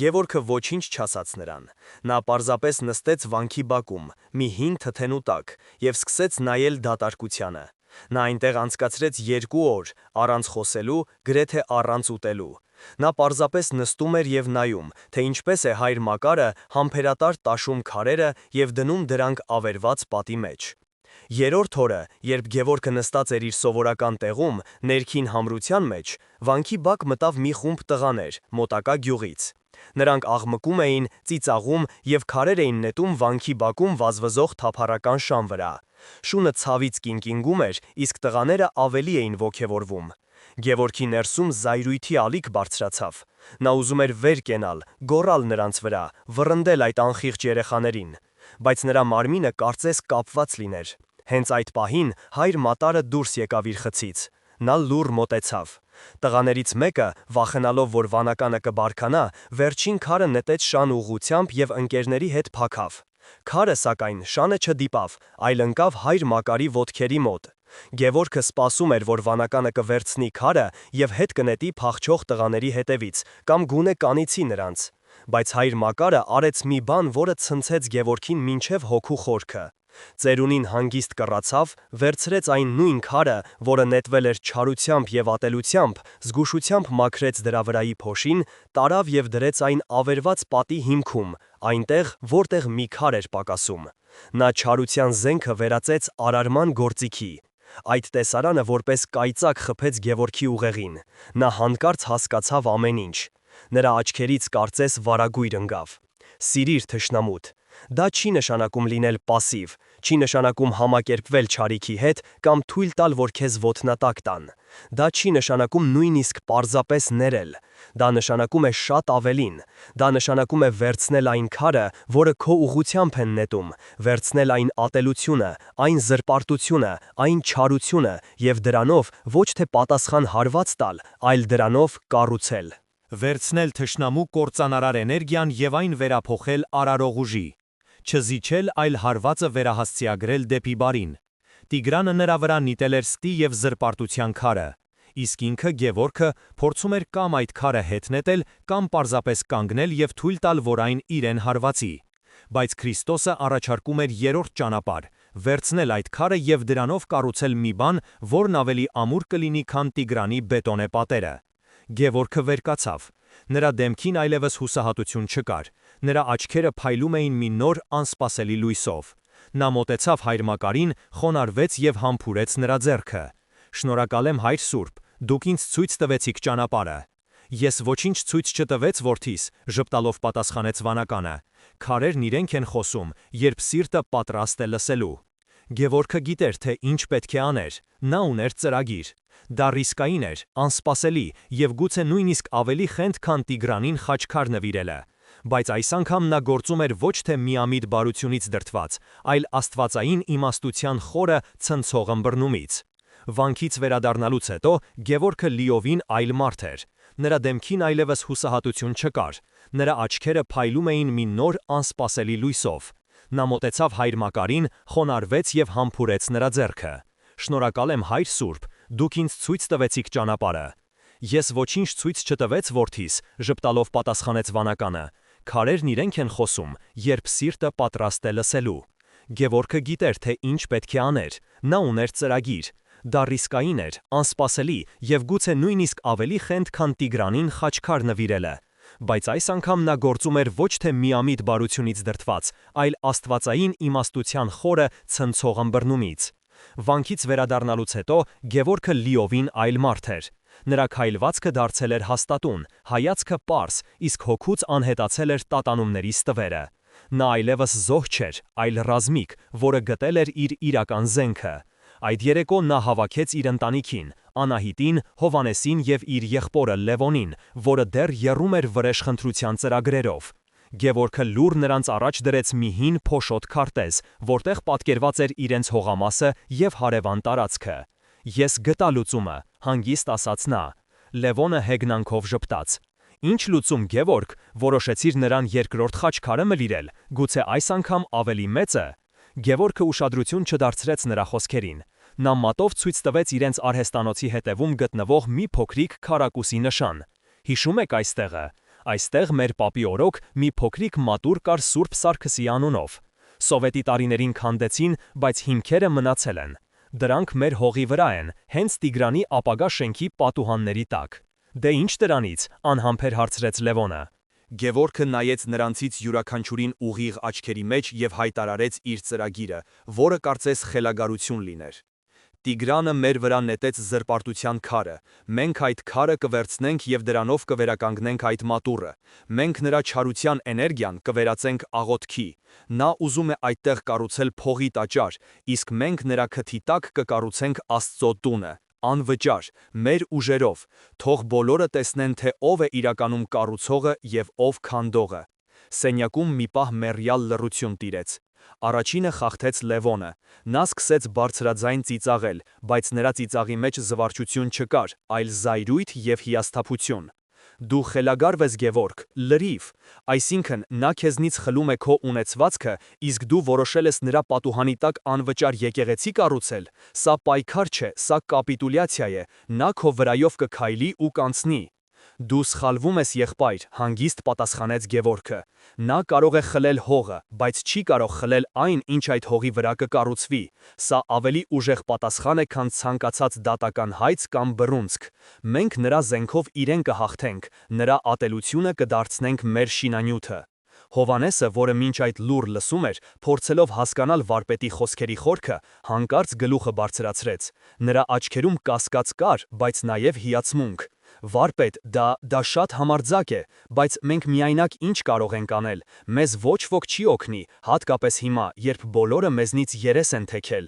Գևորգը ոչինչ չասաց նրան։ Նա պարզապես նստեց վանքի բակում, մի հին թթենու տակ, և սկսեց նայել դատարկությանը։ Նա այնտեղ անցկացրեց 2 օր, առանց խոսելու, գրեթե առանց ուտելու։ Նա պարզապես նստում էր և նայում, թե ինչպես է հայր Մակարը համբերատար տաշում քարերը և դնում դրանք ավերված պատի մեջ։ Երրորդ օրը, երբ Գևորգը նստած էր իր սովորական տեղում, ներքին համրության մեջ, վանքի բակ մտավ մի խումբ տղաներ, մոտակա գյուղից։ Նրանք աղմկում էին, ծիծաղում և քարեր էին նետում վանքի բակում վազվզող թափառական շան վրա։ Շունը ցավից կինկինգում էր, իսկ տղաները ավելի էին ոգևորվում։ Գևորգի ներսում զայրույթի ալիք բարձրացավ։ Նա ուզում էր վեր կենալ, գոռալ նրանց վրա, վռնդել այդ անխիղճ երեխաներին։ Բայց նրա մարմինը կարծես կապված լիներ։ Հենց այդ պահին հայր Մատարը դուրս եկավ իր խցից։ Նա լուռ մոտեցավ։ Տղաներից մեկը, վախենալով, որ վանականը կբարքանա, վերջին քարը նետեց շան ուղղությամբ և ընկերների հետ փախավ։ Քարը, սակայն, շանը չդիպավ, այլ ընկավ հայր Մակարի ոտքերի մոտ։ Գևորգը սպասում էր, որ վանականը կվերցնի քարը և հետ կնետի փախչող տղաների հետևից, կամ գոնե կանիծի նրանց։ Բայց հայր Մակարը արեց մի բան, որը ցնցեց Գևորգին մինչև հոգու խորքը։ Ծերունին հանգիստ կռացավ, վերցրեց այն նույն քարը, որը նետվել էր չարությամբ եւ ատելությամբ, զգուշությամբ մաքրեց դրա վրայի փոշին, տարավ եւ դրեց այն ավերված պատի հիմքում, այնտեղ, որտեղ մի քար էր պակասում։ Նա չարության զենքը վերածեց արարման գործիքի։ Այդ տեսարանը որպես կայծակ խփեց Գևորգի ուղեղին։ Նա հանկարծ հասկացավ ամեն ինչ։ Նրա աչքերից կարծես վարագույր ընկավ։ Սիրիր թշնամուդ։ Դա չի նշանակում լինել պասիվ, չի նշանակում համակերպվել չարիքի հետ կամ թույլ տալ, որ քեզ ոտնատակ տան։ Դա չի նշանակում նույնիսկ պարզապես ներել։ Դա նշանակում է շատ ավելին։ Դա նշանակում է վերցնել այն քարը, որը քո ուղղությամբ են նետում, վերցնել այն ատելությունը, այն զրպարտությունը, այն չարությունը եւ դրանով ոչ թե պատասխան հարված տալ, այլ դրանով կառուցել։ Վերցնել թշնամու կործանարար էներգիան եւ այն վերափոխել արարող ուժի։ Չզիջել, այլ հարվածը վերահասցիագրել դեպի բարին։ Տիգրանը նրա վրա նետել էր ստի եւ զրպարտության քարը, իսկ ինքը Գևորգը փորձում էր կամ այդ քարը հետ նետել, կամ պարզապես կանգնել եւ թույլ տալ, որ այն իրեն հարվածի։ Բայց Քրիստոսը առաջարկում էր երրորդ ճանապարհ՝ վերցնել այդ քարը եւ դրանով կառուցել մի բան, որն ավելի ամուր կլինի, քան Տիգրանի բետոնե պատերը։ Գևորգը վերկացավ։ Նրա դեմքին այլևս հուսահատություն չկար։ Նրա աչքերը փայլում էին մի նոր անսպասելի լույսով։ Նա մոտեցավ հայր Մակարին, խոնարհվեց եւ համբուրեց նրա ձեռքը։ Շնորհակալ եմ, հայր Սուրբ, դուք ինձ ցույց տվեցիք ճանապարհը։ Ես ոչինչ ցույց չտվեց որդիս, ժպտալով պատասխանեց վանականը։ Քարերն իրենք են խոսում, երբ սիրտը պատրաստ է լսելու։ Գևորգը գիտեր, թե ինչ պետք է աներ։ Նա ուներ ծրագիր։ Դա ռիսկային էր, անսպասելի եւ գուցե նույնիսկ ավելի խենթ, քան Տիգրանին խաչքար նվիրելը։ Բայց այս անգամ նա գործում էր ոչ թե միամիտ բարությունից դրդված, այլ աստվածային իմաստության խորը ցնցող ըմբռնումից։ Վանքից վերադառնալուց հետո Գևորգը լիովին այլ մարդ էր։ Նրա դեմքին այլևս հուսահատություն չկար։ Նրա աչքերը փայլում էին մի նոր անսպասելի լույսով։ Նա մոտեցավ հայր Մակարին, խոնարհվեց եւ համբուրեց նրա ձեռքը։ Շնորհակալ եմ, հայր Սուրբ, դուք ինձ ցույց տվեցիք ճանապարհը։ Ես ոչինչ ցույց չտվեց որդիս, ժպտալով պատասխանեց վանականը։ Քարերն իրենք են խոսում, երբ սիրտը պատրաստ է լսելու։ Գևորգը գիտեր, թե ինչ պետք է աներ։ Նա ուներ ծրագիր։ Դա ռիսկային էր, անսպասելի եւ գուցե նույնիսկ ավելի խենթ, քան Տիգրանին խաչքար նվիրելը։ Բայց այս անգամ նա գործում էր ոչ թե միամիտ բարությունից դրդված, այլ աստվածային իմաստության խորը ցնցող ըմբռնումից։ Վանքից վերադառնալուց հետո Գևորգը լիովին այլ մարդ էր։ Նրա քայլվածքը դարձել էր հաստատուն, հայացքը պարզ, իսկ հոգուց անհետացել էր տատանումների ստվերը։ Նա այլևս զոհ չէր, այլ ռազմիկ, որը գտել էր իր իրական զենքը։ Այդ երեկո նա հավաքեց իր ընտանիքին, Անահիտին, Հովանեսին եւ իր եղբորը Լևոնին, որը դեռ եռում էր վրեժխնդրության ծրագրերով։ Գևորգը լուր նրանց առաջ դրեց մի հին փոշոտ քարտեզ, որտեղ պատկերված էր իրենց հողամասը եւ հարևան տարածքը։ Ես գտա լուծումը, հանգիստ ասաց նա։ Լևոնը հեգնանքով ժպտաց։ Ինչ լուծում, Գևորգ, որոշեցիր նրան երկրորդ խաչքարը մլիրել, գուցե այս անգամ ավելի մեծը։ Գևորգը ուշադրություն չդարձրեց նրա խոսքերին։ Նա մատով ցույց տվեց իրենց արհեստանոցի հետևում գտնվող մի փոքրիկ քարակուսի նշան։ Հիշում եք այստեղը։ Այստեղ մեր պապի օրոք մի փոքրիկ մատուռ կար Սուրբ Սարգսի անունով։ Սովետի տարիներին քանդեցին, բայց հիմքերը մնացել են։ Դրանք մեր հողի վրա են, հենց Տիգրանի ապագա շենքի պատուհանների տակ։ Դե ինչ դրանից, անհամբեր հարցրեց Լևոնը։ Գևորգը նայեց նրանցից յուրաքանչյուրին ուղիղ աչքերի մեջ եւ հայտարարեց իր ծրագիրը, որը կարծես խելագարություն լիներ։ Տիգրանը մեր վրա նետեց զրպարտության քարը, մենք այդ քարը կվերցնենք եւ դրանով կվերականգնենք այդ մատուռը, մենք նրա չարության էներգիան կվերածենք աղոթքի, նա ուզում է այդտեղ կառուցել փողի տաճար, իսկ մենք նրա քթի տակ կկառուցենք Աստծո տունը, անվճար, մեր ուժերով, թող բոլորը տեսնեն, թե ով է իրականում կառուցողը եւ ով քանդողը։ Սենյակում մի պահ մեռյալ լռություն տիրեց։ Առաջինը խախտեց Լևոնը։ Նա սկսեց բարձրաձայն ծիծաղել, բայց նրա ծիծաղի մեջ զվարճություն չկար, այլ զայրույթ եւ հիասթափություն։ Դու խելագարվես, Գևորգ, լրիվ, այսինքն նա քեզնից խլում է քո ունեցվածքը, իսկ դու որոշել ես նրա պատուհանի տակ անվճար եկեղեցի կառուցել։ Սա պայքար չէ, սա կապիտուլյացիա է, նա քո վրայով կքայլի ու կանցնի։ Դու սխալվում ես, եղբայր, հանգիստ պատասխանեց Գևորգը։ Նա կարող է խլել հողը, բայց չի կարող խլել այն, ինչ այդ հողի վրա կկառուցվի։ Սա ավելի ուժեղ պատասխան է, քան ցանկացած դատական հայց կամ բռունցք։ Մենք նրա զենքով իրեն կհաղթենք, նրա ատելությունը կդարձնենք մեր շինանյութը։ Հովանեսը, որը մինչ այդ լուր լսում էր, փորձելով հասկանալ վարպետի խոսքերի խորքը, հանկարծ գլուխը բարձրացրեց։ Նրա աչքերում կասկած կար, բայց նաև հիացմունք։ Վարպետ, դա շատ համարձակ է, բայց մենք միայնակ ինչ կարող ենք անել։ Մեզ ոչ ոք չի օգնի, հատկապես հիմա, երբ բոլորը մեզնից երես են թեքել։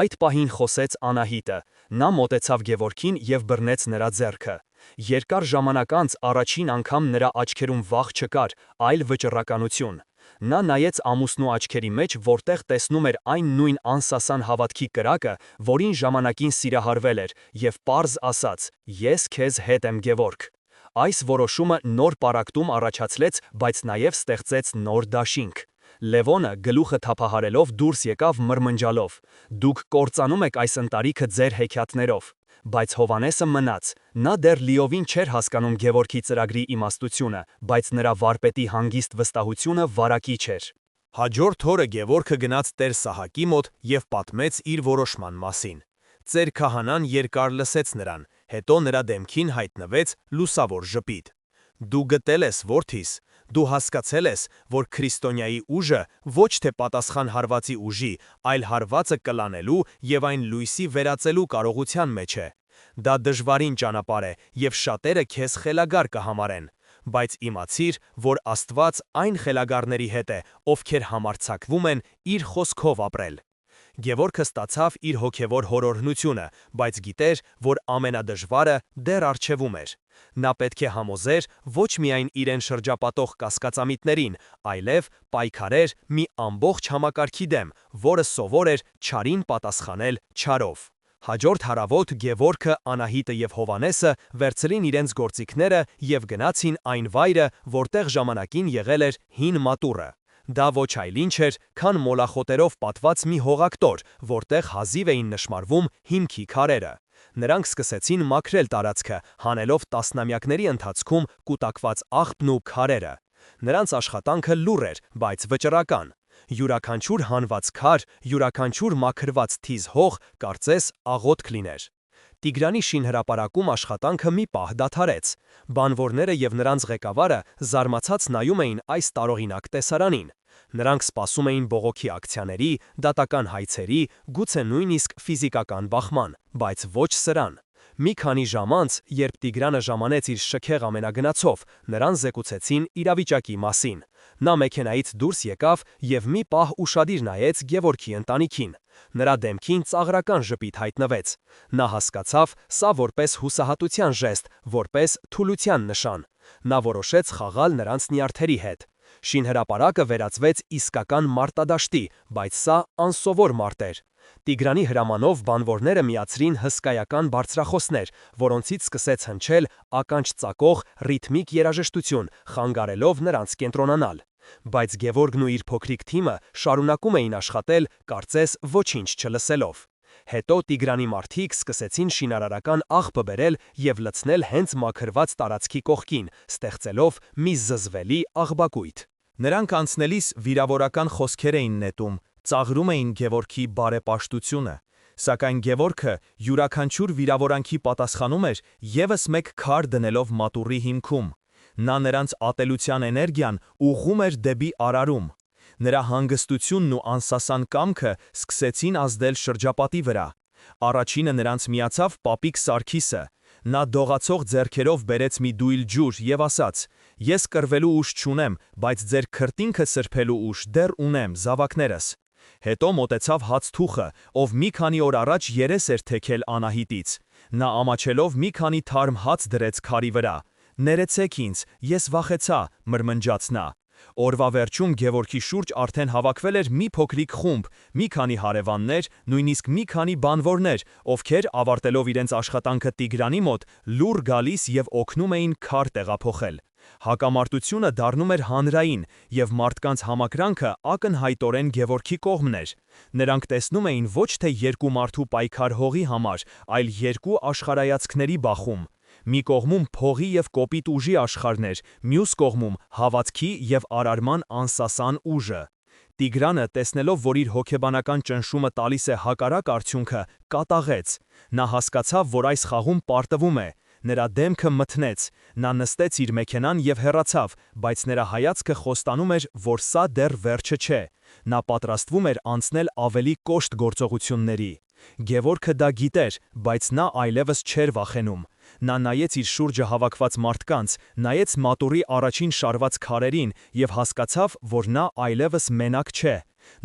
Այդ պահին խոսեց Անահիտը։ Նա մոտեցավ Գևորգին և բռնեց նրա ձեռքը։ Երկար ժամանակ անց առաջին անգամ նրա աչքերում վախ չկար, այլ վճռականություն։ Նա նայեց ամուսնու աչքերի մեջ, որտեղ տեսնում էր այն նույն անսասան հավատքի կրակը, որին ժամանակին սիրահարվել էր, և պարզ ասաց. «Ես քեզ հետ եմ, Գևորգ»։ Այս որոշումը նոր պառակտում առաջացրեց, բայց նաև ստեղծեց նոր դաշինք։ Լևոնը գլուխը թափահարելով դուրս եկավ մրմնջալով. «Դուք կործանում եք այս ընտանիքը ձեր հեքիաթներով»։ Բայց Հովանեսը մնաց։ Նա դեռ լիովին չէր հասկանում Գևորգի ծրագրի իմաստությունը, բայց նրա վարպետի հանգիստ վստահությունը վարակիչ էր։ Հաջորդ օրը Գևորգը գնաց Տեր Սահակի մոտ և պատմեց իր որոշման մասին։ Ծեր քահանան երկար լսեց նրան, հետո նրա դեմքին հայտնվեց լուսավոր ժպիտ։ «Դու գտել ես, որդիս, դու հասկացել ես, որ քրիստոնյայի ուժը ոչ թե պատասխան հարվածի ուժի, այլ հարվածը կլանելու և այն լույսի վերածելու կարողության մեջ է։ Դա դժվարին ճանապարհ է, և շատերը քեզ խելագար կհամարեն, բայց իմացիր, որ Աստված այն խելագարների հետ է, ովքեր համարձակվում են իր խոսքով ապրել»։ Գևորգը ստացավ իր հոգևոր հորօրհնությունը, բայց գիտեր, որ ամենադժվարը դեռ առջևում էր։ Նա պետք է համոզեր ոչ միայն իրեն շրջապատող կասկածամիտներին, այլև պայքարեր մի ամբողջ համակարգի դեմ, որը սովոր էր չարին պատասխանել չարով։ Հաջորդ հարավոտ Գևորգը, Անահիտը և Հովանեսը վերցրին իրենց գործիքները և գնացին այն վայրը, որտեղ ժամանակին եղել էր հին մատուռը։ Դա ոչ այլ ինչ էր, քան մոլախոտերով պատված մի հողակտոր, որտեղ հազիվ էին նշմարվում հիմքի քարերը։ Նրանք սկսեցին մաքրել տարածքը, հանելով տասնամյակների ընթացքում կուտակված աղբն ու քարերը։ Նրանց աշխատանքը լուռ էր, բայց վճռական։ Յուրաքանչյուր հանված քար, յուրաքանչյուր մաքրված թիզ հող կարծես աղոթք լիներ։ Տիգրանի շինհրապարակում աշխատանքը մի պահ դադարեց։ Բանվորները և նրանց ղեկավարը զարմացած նայում էին այս տարողինակ տեսարանին։ Նրանք սպասում էին բողոքի ակցիաների, դատական հայցերի, գուցե նույնիսկ ֆիզիկական բախման, բայց ոչ սրան։ Մի քանի ժամ անց, երբ Տիգրանը ժամանեց իր շքեղ ամենագնացով, նրան զեկուցեցին իրավիճակի մասին։ Նա մեքենայից դուրս եկավ և մի պահ ուշադիր նայեց Գևորգի ընտանիքին։ Նրա դեմքին ծաղրական ժպիտ հայտնվեց։ Նա հասկացավ սա որպես հուսահատության ժեստ, որպես թուլության նշան։ Նա որոշեց խաղալ նրանց նյարդերի հետ։ Շինհրապարակը վերածվեց իսկական մարտադաշտի, բայց սա անսովոր մարտ էր։ Տիգրանի հրամանով բանվորները միացրին հսկայական բարձրախոսներ, որոնցից սկսեց հնչել ականջ ծակող ռիթմիկ երաժշտություն, խանգարելով նրանց կենտրոնանալ։ Բայց Գևորգն ու իր փոքրիկ թիմը շարունակում էին աշխատել, կարծես ոչինչ չլսելով։ Հետո Տիգրանի մարդիկ սկսեցին շինարարական աղբը բերել և լցնել հենց մաքրված տարածքի կողքին, ստեղծելով մի զզվելի աղբակույտ։ Նրանք անցնելիս վիրավորական խոսքեր էին նետում, ծաղրում էին Գևորգի բարեպաշտությունը։ Սակայն Գևորգը յուրաքանչյուր վիրավորանքի պատասխանում էր ևս մեկ քար դնելով մատուռի հիմքում։ Նա նրանց ատելության էներգիան ուղղում էր դեպի արարում։ Նրա հանգստությունն ու անսասան կամքը սկսեցին ազդել շրջապատի վրա։ Առաջինը նրանց միացավ Պապիկ Սարգիսը։ Նա դողացող ձեռքերով բերեց մի դույլ ջուր և ասաց. «Ես կռվելու ուժ չունեմ, բայց ձեր քրտինքը սրբելու ուժ դեռ ունեմ, զավակներս»։ Հետո մոտեցավ հացթուխը, ով մի քանի օր առաջ երես էր թեքել Անահիտից։ Նա ամաչելով մի քանի թարմ հաց դրեց քարի վրա։ «Ներեցեք ինձ, ես վախեցա», մրմնջաց նա։ Օրվա վերջում Գևորգի շուրջ արդեն հավաքվել էր մի փոքրիկ խումբ, մի քանի հարևաններ, նույնիսկ մի քանի բանվորներ, ովքեր, ավարտելով իրենց աշխատանքը Տիգրանի մոտ, լուռ գալիս և օգնում էին քար տեղափոխել։ Հակամարտությունը դառնում էր հանրային, և մարդկանց համակրանքը ակնհայտորեն Գևորգի կողմն էր։ Նրանք տեսնում էին ոչ թե երկու մարդու պայքար հողի համար, այլ երկու աշխարհայացքների բախում։ Մի կողմում փողի և կոպիտ ուժի աշխարհներ, մյուս կողմում հավատքի և արարման անսասան ուժը։ Տիգրանը, տեսնելով, որ իր հոգեբանական ճնշումը տալիս է հակառակ արդյունքը, կատաղեց։ Նա հասկացավ, որ այս խաղում պարտվում է։ Նրա դեմքը մթնեց, նա նստեց իր մեքենան և հեռացավ, բայց նրա հայացքը խոստանում էր, որ սա դեռ վերջը չէ։ Նա պատրաստվում էր անցնել ավելի կոշտ գործողությունների։ Գևորգը դա գիտեր, բայց նա այլևս չէր վախենում։ Նա նայեց իր շուրջը հավաքված մարդկանց, նայեց մատուռի առաջին շարված քարերին և հասկացավ, որ նա այլևս մենակ չէ։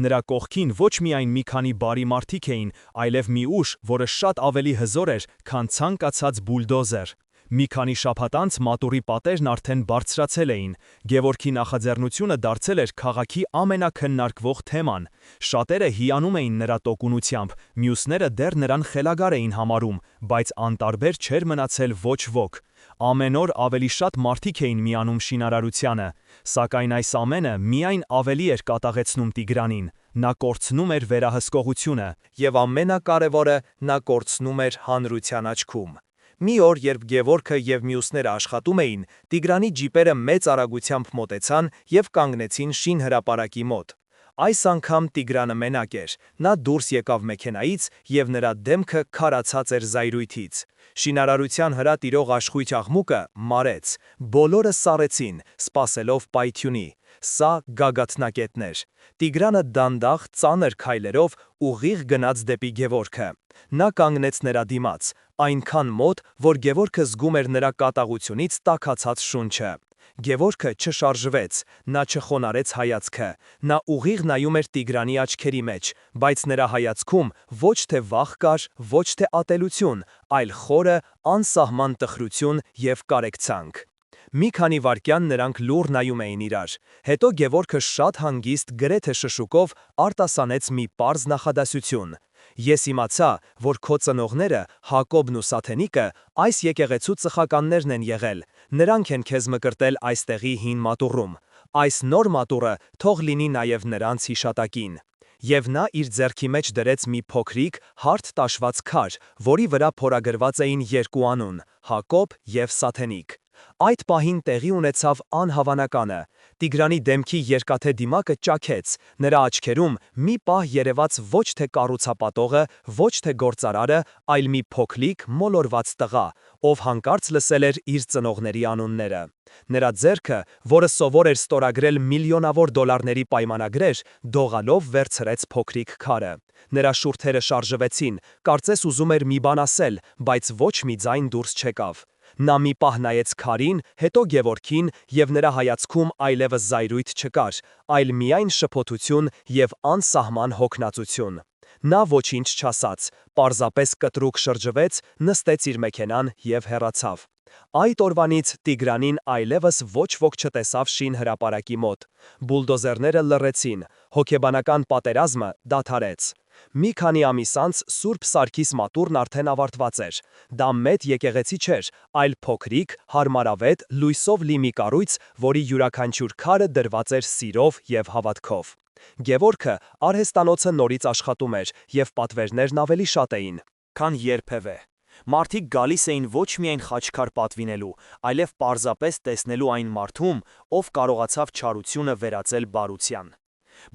Նրա կողքին ոչ միայն մի քանի բարի մարդիկ էին, այլև մի ուժ, որը շատ ավելի հզոր էր, քան ցանկացած բուլդոզեր։ Մի քանի շաբաթ անց մատուռի պատերն արդեն բարձրացել էին։ Գևորգի նախաձեռնությունը դարձել էր քաղաքի ամենաքննարկվող թեման։ Շատերը հիանում էին նրա տոկունությամբ, մյուսները դեռ նրան խելագար էին համարում, բայց անտարբեր չէր մնացել ոչ ոք։ Ամեն օր ավելի շատ մարդիկ էին միանում շինարարությանը, սակայն այս ամենը միայն ավելի էր կատաղեցնում Տիգրանին։ Նա կորցնում էր վերահսկողությունը, Եվ ամենակարևորը, նա կորցնում էր հանրության աչքում։ Մի օր, երբ Գևորգը և մյուսները աշխատում էին, Տիգրանի ջիպերը մեծ արագությամբ մոտեցան և կանգնեցին շինհրապարակի մոտ։ Այս անգամ Տիգրանը մենակ էր։ Նա դուրս եկավ մեքենայից և նրա դեմքը քարացած էր զայրույթից։ Շինարարության վրա տիրող աշխույժ աղմուկը մարեց։ Բոլորը սառեցին, սպասելով պայթյունի։ Սա գագաթնակետն էր։ Տիգրանը դանդաղ, ծանր քայլերով ուղիղ գնաց դեպի Գևորգը։ Նա կանգնեց նրա դիմաց, այնքան մոտ, որ Գևորգը զգում էր նրա կատաղությունից տաքացած շունչը։ Գևորգը չշարժվեց, նա չխոնարհեց հայացքը։ Նա ուղիղ նայում էր Տիգրանի աչքերի մեջ, բայց նրա հայացքում ոչ թե վախ կար, ոչ թե ատելություն, այլ խորը, անսահման տխրություն և կարեկցանք։ Մի քանի վայրկյան նրանք լուռ նայում էին իրար։ Հետո Գևորգը շատ հանգիստ, գրեթե շշուկով արտասանեց մի պարզ նախադասություն. «Ես իմացա, որ քո ծնողները, Հակոբն ու Սաթենիկը, այս եկեղեցու ծխականներն են եղել, նրանք են քեզ մկրտել այստեղի հին մատուռում։ Այս նոր մատուռը թող լինի նաև նրանց հիշատակին»։ Եվ նա իր ձեռքի մեջ դրեց մի փոքրիկ, հարթ տաշված քար, որի վրա փորագրված էին երկու անուն՝ Հակոբ և Սաթենիկ։ Այդ պահին տեղի ունեցավ անհավանականը։ Տիգրանի դեմքի երկաթե դիմակը ճաքեց, նրա աչքերում մի պահ երևաց ոչ թե կառուցապատողը, ոչ թե գործարարը, այլ մի փոքրիկ, մոլորված տղա, ով հանկարծ լսել էր իր ծնողների անունները։ Նրա ձեռքը, որը սովոր էր ստորագրել միլիոնավոր դոլարների պայմանագրեր, դողալով վերցրեց փոքրիկ քարը։ Նրա շուրթերը շարժվեցին, կարծես ուզում էր մի բան ասել, բայց ոչ մի ձայն դուրս չեկավ։ Նա մի պահ նայեց քարին, հետո Գևորգին, և նրա հայացքում այլևս զայրույթ չկար, այլ միայն շփոթություն և անսահման հոգնածություն։ Նա ոչինչ չասաց, պարզապես կտրուկ շրջվեց, նստեց իր մեքենան և հեռացավ։ Այդ օրվանից Տիգրանին այլևս ոչ ոք չտեսավ շինհրապարակի մոտ։ Բուլդոզերները լռեցին, հոգեբանական պատերազմը դադարեց։ Մի քանի ամիս անց Սուրբ Սարգիս մատուռն արդեն ավարտված էր։ Դա մեծ եկեղեցի չէր, այլ փոքրիկ, հարմարավետ, լույսով լի մի կառույց, որի յուրաքանչյուր քարը դրված էր սիրով և հավատքով։ Գևորգը արհեստանոցը նորից աշխատում էր, և պատվերներն ավելի շատ էին, քան երբևէ։ Մարդիկ գալիս էին ոչ միայն խաչքար պատվինելու, այլև պարզապես տեսնելու այն մարդում, ով կարողացավ չարությունը վերածել բարության։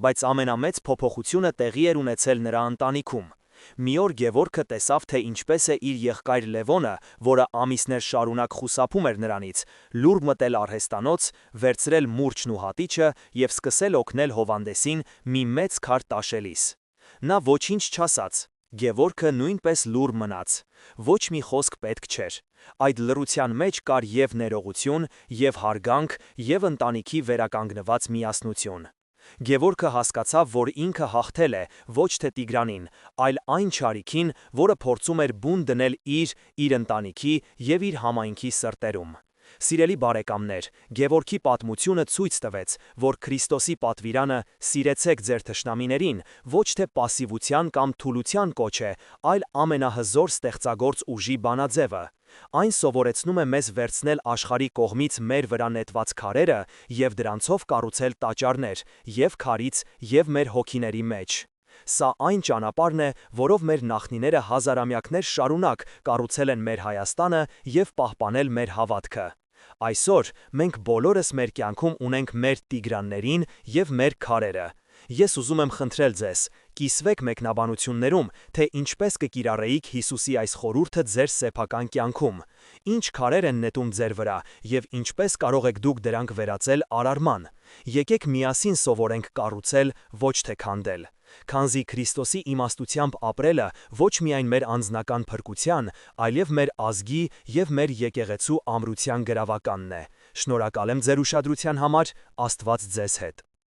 Բայց ամենամեծ փոփոխությունը տեղի էր ունեցել նրա ընտանիքում։ Մի օր Գևորգը տեսավ, թե ինչպես է իր եղբայր Լևոնը, որը ամիսներ շարունակ խուսափում էր նրանից, լուռ մտել արհեստանոց, վերցրել մուրճն ու հատիճը և սկսել օգնել Հովհաննեսին մի մեծ քար տաշելիս։ Նա ոչինչ չասաց։ Գևորգը նույնպես լուռ մնաց։ Ոչ մի խոսք պետք չէր։ Այդ լռության մեջ կար և ներողություն, և հարգանք, և ընտանիքի վերականգնված միասնություն։ Գևորգը հասկացավ, որ ինքը հաղթել է ոչ թե Տիգրանին, այլ այն չարիքին, որը փորձում էր բուն դնել իր ընտանիքի և իր համայնքի սրտերում։ Սիրելի բարեկամներ, Գևորգի պատմությունը ցույց տվեց, որ Քրիստոսի պատվիրանը «Սիրեցեք ձեր թշնամիներին» ոչ թե պասիվության կամ թուլության կոչ է, այլ ամենահզոր ստեղծագործ ուժի բանաձևը։ Այն սովորեցնում է մեզ վերցնել աշխարհի կողմից մեր վրա նետված քարերը և դրանցով կառուցել տաճարներ և քարից, և մեր հոգիների մեջ։ Սա այն ճանապարհն է, որով մեր նախնիները հազարամյակներ շարունակ կառուցել են մեր Հայաստանը եւ պահպանել մեր հավատքը։ Այսօր մենք բոլորս մեր կյանքում ունենք մեր Տիգրաններին եւ մեր քարերը։ Ես ուզում եմ խնդրել ձեզ, կիսվեք մեկնաբանություններում, թե ինչպես կկիրառեիք Հիսուսի այս խորհուրդը ձեր սեփական կյանքում, ինչ քարեր են նետում ձեր վրա եւ ինչպես կարող եք դուք դրանք վերածել արարման։ Եկեք միասին սովորենք կառուցել, ոչ թե քանդել։ Քանզի Քրիստոսի իմաստությամբ ապրելը ոչ միայն մեր անձնական փրկության, այլև մեր ազգի եւ մեր եկեղեցու ամրության գրավականն է։ Շնորհակալ եմ ձեր ուշադրության համար, Աստված ձեզ հետ։